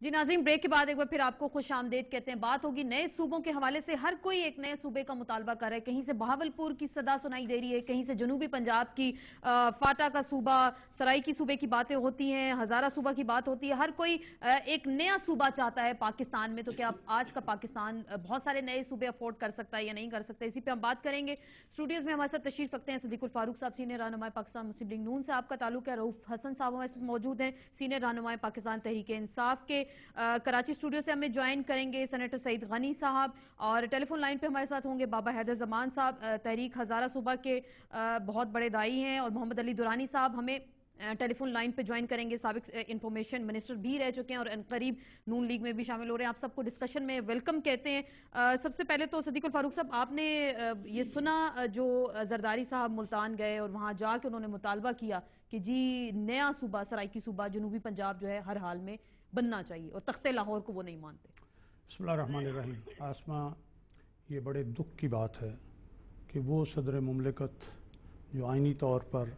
جی ناظرین، بریک کے بعد ایک بار پھر آپ کو خوش آمدید کہتے ہیں۔ بات ہوگی نئے صوبوں کے حوالے سے۔ ہر کوئی ایک نئے صوبے کا مطالبہ کر رہا ہے۔ کہیں سے بہاولپور کی صدا سنائی دے رہی ہے، کہیں سے جنوبی پنجاب کی فاٹا کا صوبہ، سرائی کی صوبے کی باتیں ہوتی ہیں، ہزارہ صوبہ کی بات ہوتی ہے۔ ہر کوئی ایک نیا صوبہ چاہتا ہے پاکستان میں۔ تو کیا آج کا پاکستان بہت سارے نئے صوبے افورڈ کر سکتا ہے یا نہیں کر سکتا؟ اسی پہ ہم بات کریں گے۔ اسٹوڈیوز میں ہمارے ساتھ تشریف رکھتے ہیں صدیق الفاروق صاحب، سینئر رہنما پاکستان مسلم لیگ نون سے آپ کا تعلق ہے۔ رؤف حسن صاحب ہمارے ساتھ موجود ہیں، سینئر رہنما پاکستان تحریک انصاف کے۔ کراچی اسٹوڈیو سے ہمیں جوائن کریں گے سینیٹر سعید غنی صاحب، اور ٹیلی فون لائن پہ ہمارے ساتھ ہوں گے بابا حیدر زمان صاحب، تحریک ہزارہ صوبہ کے بہت بڑے دائی ہیں، اور محمد علی دورانی صاحب ہمیں ٹیلی فون لائن پہ جوائن کریں گے، سابق انفارمیشن منسٹر بھی رہ چکے ہیں اور قریب نون لیگ میں بھی شامل ہو رہے ہیں۔ آپ سب کو ڈسکشن میں ویلکم کہتے ہیں۔ سب سے پہلے تو صدیق الفاروق صاحب، آپ نے یہ سنا جو زرداری صاحب ملتان گئے اور وہاں جا کے انہوں نے مطالبہ کیا کہ جی نیا صوبہ سرائیکی صوبہ جنوبی پنجاب جو ہے ہر حال میں بننا چاہیے، اور تخت لاہور کو وہ نہیں مانتے؟ بسم اللہ الرحمن الرحیم۔ آسما، یہ بڑے دکھ کی بات ہے کہ وہ صدر مملکت جو آئینی طور پر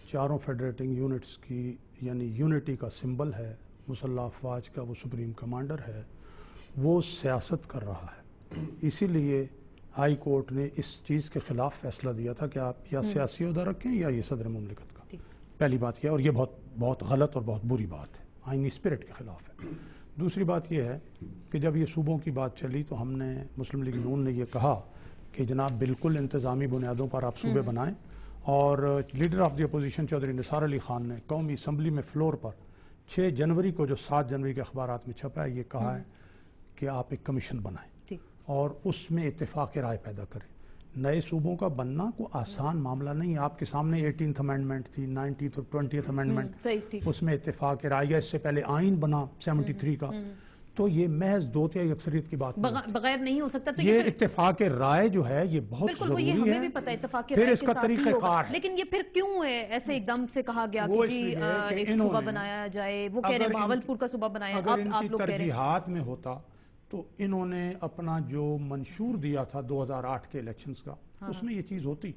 چاروں فیڈریٹنگ یونٹس کی یعنی یونٹی کا سمبل ہے، مسلح افواج کا وہ سپریم کمانڈر ہے، وہ سیاست کر رہا ہے۔ اسی لیے ہائی کورٹ نے اس چیز کے خلاف فیصلہ دیا تھا کہ آپ یا سیاسی عہدہ رکھیں یا یہ صدر مملکت کا۔ پہلی بات یہ، اور یہ بہت غلط اور بہت بری بات ہے، آئینی اسپرٹ کے خلاف ہے۔ دوسری بات یہ ہے کہ جب یہ صوبوں کی بات چلی تو ہم نے مسلم لیگ نون نے یہ کہا کہ جناب بالکل انتظامی بنیادوں پر آپ صوبے بنائیں، اور leader of the opposition Chaudhry Nisar Ali Khan نے قومی اسمبلی میں فلور پر 6 جنوری کو جو 7 جنوری کے اخبارات میں چھپا ہے، یہ کہا ہے کہ آپ ایک کمیشن بنائیں اور اس میں اتفاق رائے پیدا کریں۔ نئے صوبوں کا بننا کوئی آسان معاملہ نہیں ہے۔ آپ کے سامنے 18th امینڈمنٹ تھی، 19th اور 20th امینڈمنٹ، اس میں اتفاق رائے، اس سے پہلے آئین بنا 73 کا، تو یہ محض 2/3 اکثریت کی بات بغیر نہیں ہو سکتا۔ تو یہ اتفاق رائے جو ہے یہ بہت ضروری ہے، ہمیں بھی پتہ ہے اتفاق پھر اس کا طریقہ کار ہے۔ لیکن یہ پھر کیوں ایسے ایک دم سے کہا گیا کہ جی ایک صوبہ بنایا جائے؟ وہ کہہ رہے ہیں بہاولپور کا صوبہ بنایا، اگر ان کی ترجیحات میں ہوتا تو انہوں نے اپنا جو منشور دیا تھا 2008 کے الیکشنز کا، اس میں یہ چیز ہوتی۔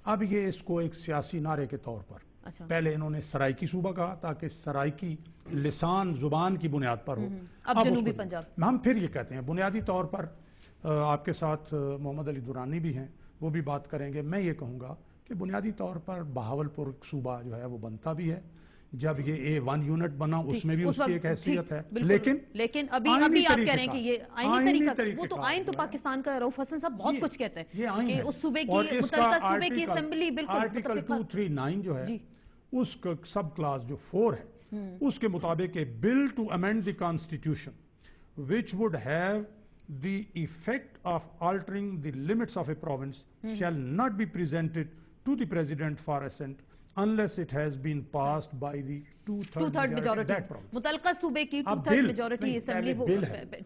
اب یہ اس کو ایک سیاسی نعرے کے طور پر، پہلے انہوں نے سرائیکی صوبہ کہا تاکہ سرائیکی لسان زبان کی بنیاد پر ہو، اب جنوبی پنجاب ہم پھر یہ کہتے ہیں بنیادی طور پر۔ آپ کے ساتھ محمد علی دورانی بھی ہیں، وہ بھی بات کریں گے۔ میں یہ کہوں گا کہ بنیادی طور پر بہاولپور صوبہ جو ہے وہ بنتا بھی ہے، جب یہ A1 یونٹ بنا اس میں بھی اس کی ایک حیثیت ہے، لیکن ابھی آپ کہہ رہے ہیں کہ یہ آئینی طریقہ، وہ تو آئین تو پاکستان کا، رؤف حسن صاحب بہت کچھ کہتے ہیں کہ اس صوبے کی متعلقہ صوبے کی اسمبلی بالکل آرٹیکل 239 جو ہے اس کا سب کلاس جو 4 ہے، اس کے مطابق bill to amend the constitution which would have the effect of altering the limits of a province shall not be presented to the president for assent unless it has been passed by the 2/3 majority that province۔ متعلقہ صوبے کی 2/3 majority assembly,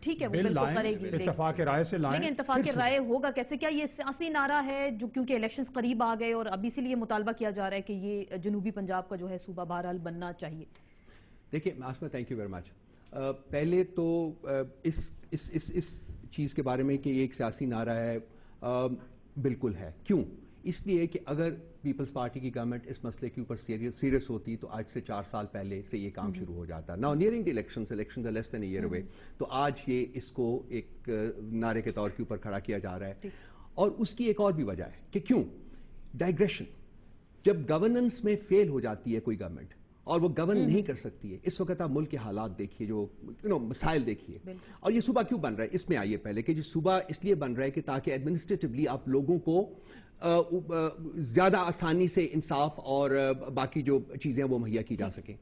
ٹھیک ہے، وہ بالکل کرے گی، اتفاق رائے سے لائیں۔ لیکن اتفاق رائے ہوگا کیسے؟ کیا یہ سیاسی نعرہ ہے جو کیونکہ الیکشنز قریب آ گئے اور اب اسی لیے مطالبہ کیا جا رہا ہے کہ یہ جنوبی پنجاب کا جو ہے صوبہ بہرحال بننا چاہیے؟ دیکھیں آسما، تھینک یو ویری مچ۔ پہلے تو اس چیز کے بارے میں کہ یہ ایک سیاسی نعرہ ہے، بالکل ہے۔ کیوں؟ اس لیے کہ اگر پیپلز پارٹی کی گورنمنٹ اس مسئلے کے اوپر سیریس ہوتی تو آج سے 4 سال پہلے سے یہ کام شروع ہو جاتا۔ Now nearing the elections are less than a year away، تو آج یہ اس کو ایک نعرے کے طور کے اوپر کھڑا کیا جا رہا ہے۔ اور اس کی ایک اور بھی وجہ ہے کہ کیوں ڈائگریشن، جب گورننس میں فیل ہو جاتی ہے کوئی گورنمنٹ اور وہ گورن نہیں کر سکتی ہے، اس وقت آپ ملک کے حالات دیکھیے، جو مسائل دیکھیے، اور یہ صوبہ کیوں بن رہا ہے اس میں آئیے پہلے کہ یہ صوبہ اس لیے بن رہا ہے کہ تاکہ ایڈمنسٹریٹولی آپ لوگوں کو زیادہ آسانی سے انصاف اور باقی جو چیزیں وہ مہیا کی جا سکیں۔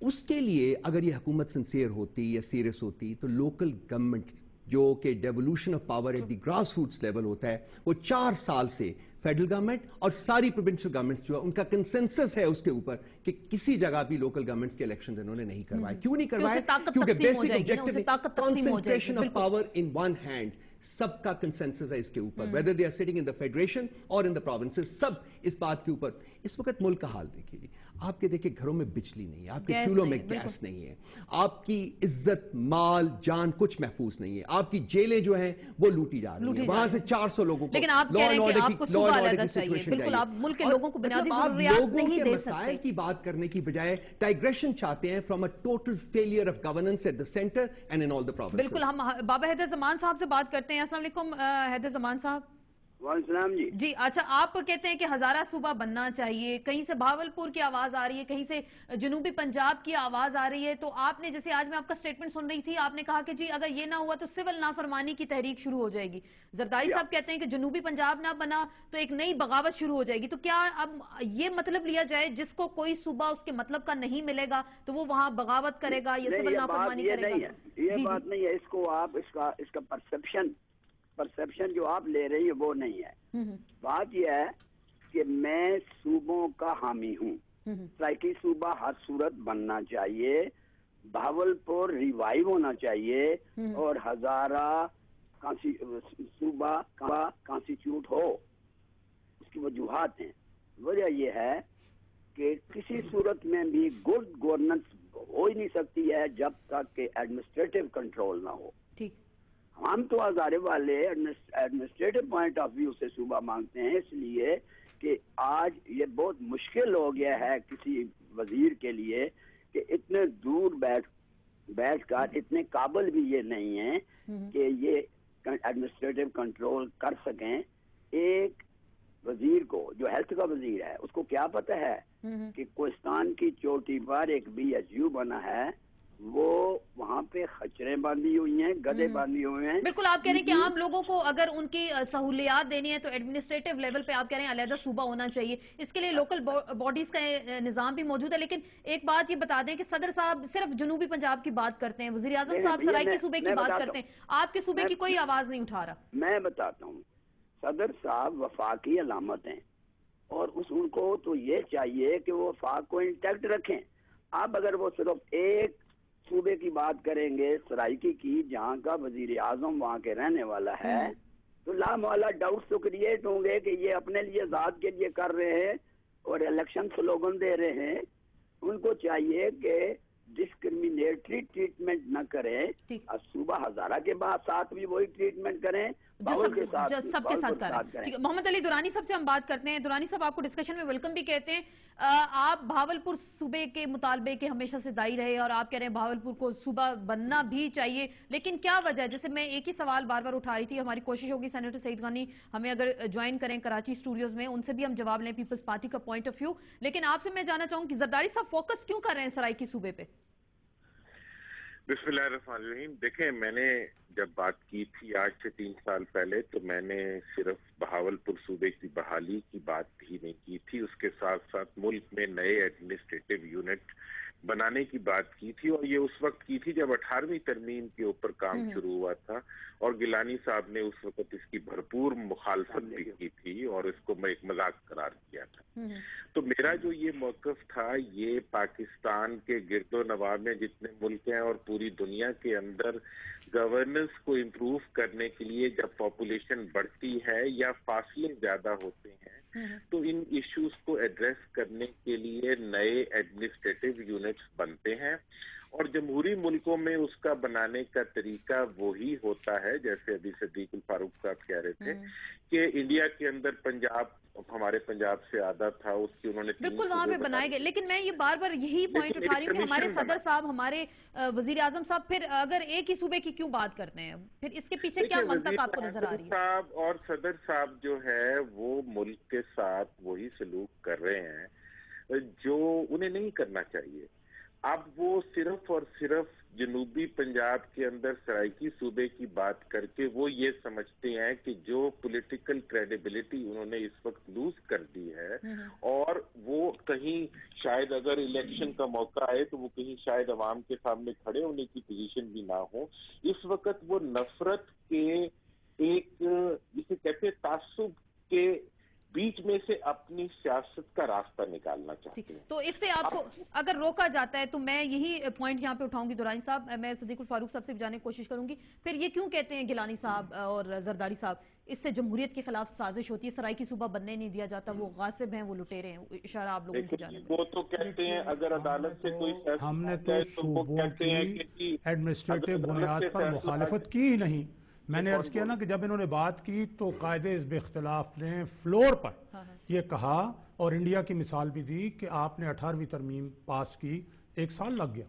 اس کے لیے اگر یہ حکومت سنسیئر ہوتی یا سیریس ہوتی تو لوکل گورنمنٹ جو کہ devolution of power at the grass roots level ہوتا ہے، وہ 4 سال سے فیڈرل گورنمنٹ اور ساری پروونشل گورنمنٹس جو ہے ان کا کنسنسس ہے اس کے اوپر کہ کسی جگہ بھی لوکل گورنمنٹس کے الیکشنز انہوں نے نہیں کروائے۔ کیوں نہیں کروائے؟ کیونکہ basic objective concentration of power in one hand, سب کا کنسنسس ہے اس کے اوپر، whether they are sitting in the federation or in the provinces، سب اس بات کے اوپر. اس وقت ملک کا حال دیکھیے, آپ کے دیکھیں گھروں میں بجلی نہیں ہے, آپ کے چولہوں میں گیس نہیں ہے, آپ کی عزت مال جان کچھ محفوظ نہیں ہے, آپ کی جیلیں جو ہیں وہ لوٹی جا رہی ہیں, وہاں سے 400 لوگوں کو لیکن آپ کہہ رہے ہیں کہ آپ کو صوبہ علیحدہ چاہیے. بالکل, آپ ملک کے لوگوں کو بنیادی ضروریات نہیں دے سکتے. مسائل کی بات کرنے کی بجائے ڈائگریشن چاہتے ہیں from a total failure of governance at the centre and in all the provinces. بالکل, ہم بابا حیدر زمان صاحب سے بات کرتے ہیں. السلام علیکم حیدر زمان صاحب. وعلیکم السلام جی. جی اچھا, آپ کہتے ہیں کہ ہزارہ صوبہ بننا چاہیے, کہیں سے بھاولپور کی آواز آ رہی ہے, کہیں سے جنوبی پنجاب کی آواز آ رہی ہے. تو آپ نے جیسے آج میں آپ کا سٹیٹمنٹ سن رہی تھی, آپ نے کہا کہ جی اگر یہ نہ ہوا تو سول نافرمانی کی تحریک شروع ہو جائے گی. زرداری صاحب کہتے ہیں کہ جنوبی پنجاب نہ بنا تو ایک نئی بغاوت شروع ہو جائے گی. تو کیا اب یہ مطلب لیا جائے جس کو کوئی صوبہ اس کے مطلب کا نہیں ملے گا تو وہ وہاں بغاوت کرے گا یا سول نافرمانی کرے گا؟ یہ بات نہیں ہے. اس کو آپ اس کا پرسپشن جو آپ لے رہی ہے وہ نہیں ہے. بات یہ ہے کہ میں صوبوں کا حامی ہوں. سرائیکی صوبہ ہر صورت بننا چاہیے, بھاولپور ریوائیو ہونا چاہیے, اور ہزارہ صوبہ کانسٹیٹیوٹ ہو. اس کی وجوہات ہیں. وجہ یہ ہے کہ کسی صورت میں بھی گڈ گورننس ہو ہی نہیں سکتی ہے جب تک کہ ایڈمنسٹریٹو کنٹرول نہ ہو. ہم تو ہزارے والے ایڈمنسٹریٹو پوائنٹ آف ویو سے صوبہ مانگتے ہیں, اس لیے کہ آج یہ بہت مشکل ہو گیا ہے کسی وزیر کے لیے کہ اتنے دور بیٹھ کر اتنے قابل بھی یہ نہیں ہیں کہ یہ ایڈمنسٹریٹو کنٹرول کر سکیں. ایک وزیر کو جو ہیلتھ کا وزیر ہے اس کو کیا پتہ ہے کہ کوہستان کی چوٹی پر ایک BHU بنا ہے, وہ وہاں پہ خچریں باندھی ہوئی ہیں, گدے باندھی ہوئے ہیں. بالکل, آپ کہہ رہے ہیں کہ عام لوگوں کو اگر ان کی سہولیات دینی ہے تو ایڈمنسٹریٹو لیول پہ آپ کہہ رہے ہیں علیحدہ صوبہ ہونا چاہیے. اس کے لیے لوکل باڈیز کا نظام بھی موجود ہے. لیکن ایک بات یہ بتا دیں کہ صدر صاحب صرف جنوبی پنجاب کی بات کرتے ہیں, وزیر اعظم صاحب سرائیکی صوبے کی بات کرتے ہیں, آپ کے صوبے کی کوئی آواز نہیں اٹھا رہا. میں بتاتا ہوں, صدر صاحب وفاقی علامت ہیں اور ان کو تو یہ چاہیے کہ وہ وفاق کو انٹیکٹ رکھیں. اب اگر وہ صرف ایک صوبے کی بات کریں گے, سرائیکی کی, جہاں کا وزیر اعظم وہاں کے رہنے والا ہے, تو لامحالہ ڈاؤٹس تو کریٹ ہوں گے کہ یہ اپنے لیے ذات کے لیے کر رہے ہیں اور الیکشن سلوگن دے رہے ہیں. ان کو چاہیے کہ ڈسکریمنیٹری ٹریٹمنٹ نہ کریں. صوبہ ہزارہ کے ساتھ بھی وہی ٹریٹمنٹ کریں, سب کے ساتھ کریں. محمد علی درانی صاحب سے ہم بات کرتے ہیں. درانی صاحب, آپ کو ڈسکشن میں ویلکم بھی کہتے ہیں. آپ بھاولپور صوبے کے مطالبے کے ہمیشہ سے دائی رہے اور آپ کہہ رہے ہیں بھاولپور کو صوبہ بننا بھی چاہیے, لیکن کیا وجہ؟ جیسے میں ایک ہی سوال بار بار اٹھا رہی تھی, ہماری کوشش ہوگی سینیٹر سعید غنی ہمیں اگر جوائن کریں کراچی اسٹوڈیوز میں, ان سے بھی ہم جواب لیں پیپلز پارٹی کا پوائنٹ آف ویو. لیکن آپ سے میں جاننا چاہوں کہ زرداری صاحب فوکس کیوں کر رہے ہیں سرائیکی صوبے پہ؟ بسم اللہ الرحمن الرحیم. دیکھیں, میں نے جب بات کی تھی آج سے 3 سال پہلے تو میں نے صرف بہاولپور صوبے کی بحالی کی بات بھی نہیں کی تھی, اس کے ساتھ ساتھ ملک میں نئے ایڈمنسٹریٹو یونٹ بنانے کی بات کی تھی, اور یہ اس وقت کی تھی جب 18ویں ترمیم کے اوپر کام شروع ہوا تھا, اور گیلانی صاحب نے اس وقت اس کی بھرپور مخالفت بھی کی تھی اور اس کو میں ایک مذاق قرار کیا تھا. تو میرا جو یہ موقف تھا, یہ پاکستان کے گرد و نواح میں جتنے ملک ہیں اور پوری دنیا کے اندر گورننس کو امپروو کرنے کے لیے جب پاپولیشن بڑھتی ہے یا فاصلے زیادہ ہوتے ہیں تو ان ایشوز کو ایڈریس کرنے کے لیے نئے ایڈمنسٹریٹو یونٹس بنتے ہیں, اور جمہوری ملکوں میں اس کا بنانے کا طریقہ وہی ہوتا ہے جیسے ابھی صدیق الفاروق صاحب کہہ رہے تھے کہ انڈیا کے اندر پنجاب, ہمارے پنجاب سے آدھا تھا, اس کی انہوں نے بالکل وہاں پہ بنائے گئے. لیکن میں یہ بار بار یہی پوائنٹ اٹھا رہی ہوں کہ ہمارے صدر صاحب, ہمارے وزیر اعظم صاحب پھر اگر ایک ہی صوبے کی کیوں بات کرتے ہیں, پھر اس کے پیچھے کیا منطق آپ کو نظر آ رہی ہے؟ صاحب اور صدر صاحب جو ہے وہ ملک کے ساتھ وہی سلوک کر رہے ہیں جو انہیں نہیں کرنا چاہیے. اب وہ صرف اور صرف جنوبی پنجاب کے اندر سرائیکی صوبے کی بات کر کے وہ یہ سمجھتے ہیں کہ جو پولیٹیکل کریڈیبلٹی انہوں نے اس وقت لوز کر دی ہے, اور وہ کہیں شاید اگر الیکشن کا موقع آئے تو وہ کہیں شاید عوام کے سامنے کھڑے ہونے کی پوزیشن بھی نہ ہو, اس وقت وہ نفرت کے ایک جسے کہتے ہیں تعصب کے بیچ میں سے اپنی سیاست کا راستہ نکالنا چاہتے ہیں. تو اس سے آپ کو اگر روکا جاتا ہے تو میں یہی پوائنٹ یہاں پہ اٹھاؤں گی درانی صاحب, میں صدیق الفاروق صاحب سے جانے کی کوشش کروں گی. پھر یہ کیوں کہتے ہیں گیلانی صاحب اور زرداری صاحب اس سے جمہوریت کے خلاف سازش ہوتی ہے، سرائکی صوبہ بننے نہیں دیا جاتا، وہ غاصب ہیں، وہ لٹیرے ہیں، اشارہ آپ لوگوں کی جانب میں۔ وہ تو کہتے ہیں اگر عدالت سے کوئی فیصلہ ہم نے آ تو جائے وہ صوبوں کہتے ہیں کی کہ ایڈمنسٹریٹو اگر عدالت بنیاد سے پر فیصلہ آ مخالفت جائے- کی ہی نہیں۔ میں نے عرض کیا نا کہ جب انہوں نے بات کی تو قائد حزب اختلاف نے فلور پر یہ کہا اور انڈیا کی مثال بھی دی کہ آپ نے 18ویں ترمیم پاس کی، 1 سال لگ گیا۔